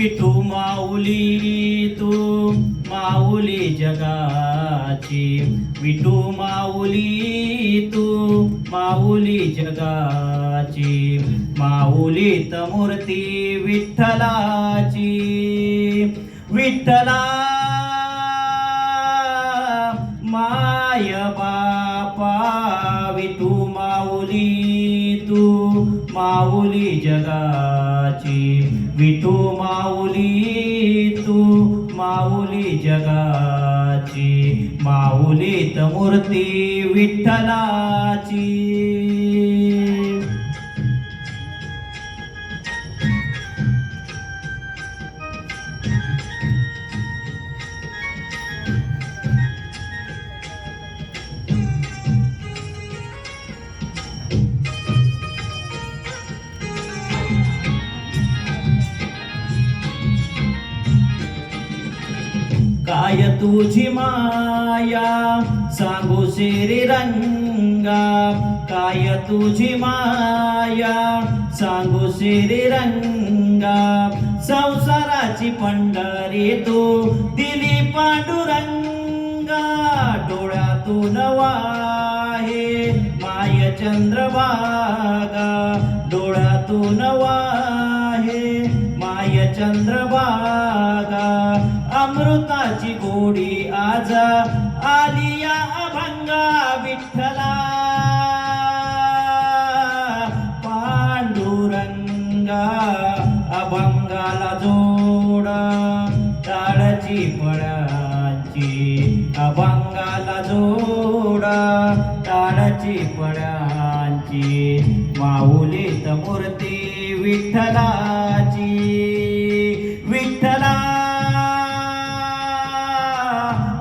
विठू माऊली तू माऊली जगाची, विठू माऊली तू माऊली जगाची, माऊलीत मूर्ती विठ्ठलाची. विठ्ठला माय बापा विठू माऊली तू माऊली जगाची, विठू माऊली तू माऊली जगाची, माऊलीत मूर्ती विठ्ठलाची. काय तुझी माया सांगू श्रीरंगा, काय तुझी माया सांगू श्रीरंगा, संसाराची पंढरी तू दिली पांडुरंगा. डोळ्यातून वाहे माय चंद्रभागा, डोळ्यातून वाहे माय चंद्रभागा, अमृताची गोडी आज आली या अभंगा. विठ्ठला पांडुरंगा अभंगाला जोडा टाळची पळाची, अभंगाला जोडा टाळची पळाची, माऊलीत मूर्ती विठ्ठलाची. विठ्ठला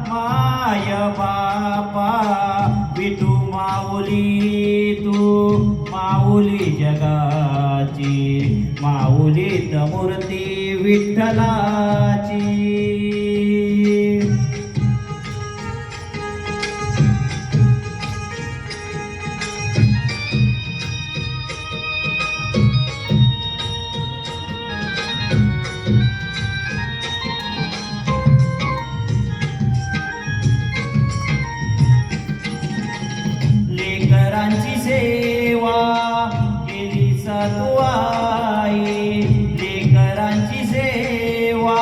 माय बापा विठू माऊली तू माऊली जगाची, माऊलीत मूर्ती विठ्ठलाची. लेकरांची सेवा केली तू आई, लेकरांची सेवा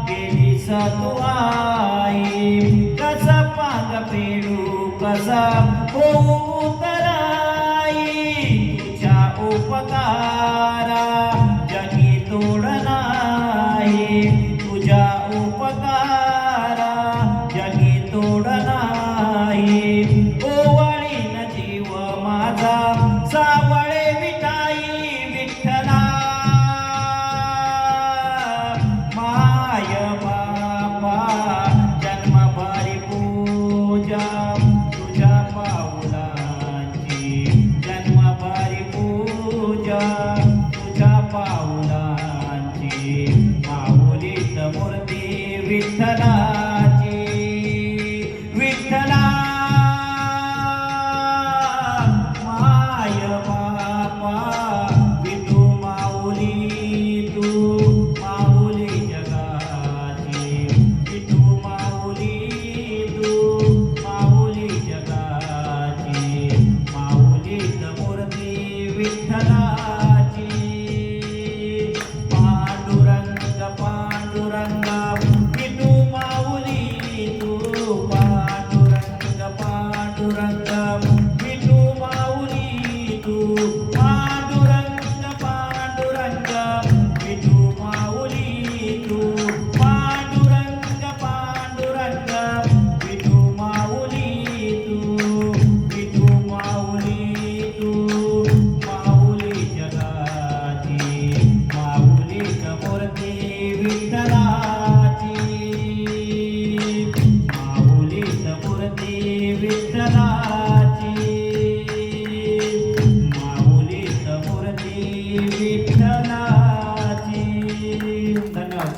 केली तू आई, कसा पांग पेडू कसा होऊ तराई, तुझ्या उपकारा जगी तोड नाही, तुझ्या उपकारा जगी तोड नाही. सावळे विठाई विठ्ठला माय बापा, जन्मभरी पूजा तुझ्या पाऊलांची, जन्मभरी पूजा तुझ्या पाऊलांची, माऊलीत मूर्ती विठ्ठलाची. विठ्ठला विठू माऊली तू माऊली जगाची, विठू माऊली तू माऊली जगाची, माऊलीत मूर्ती विठ्ठलाची. पांडुरंग पांडुरंग विठू माऊली तू पांडुरंग पांडुरंग विठू माऊली तू पांडुरंग पांडुरंग विठू माऊली तू पांडुरंग पांडुरंग विठू माऊली तू, विठू माऊली तू माऊली जगाची, माऊलीत मूर्ती विठ्ठलाची, माऊलीत मूर्ती विठ्ठलाची, विठ्ठलाची. धन्यवाद.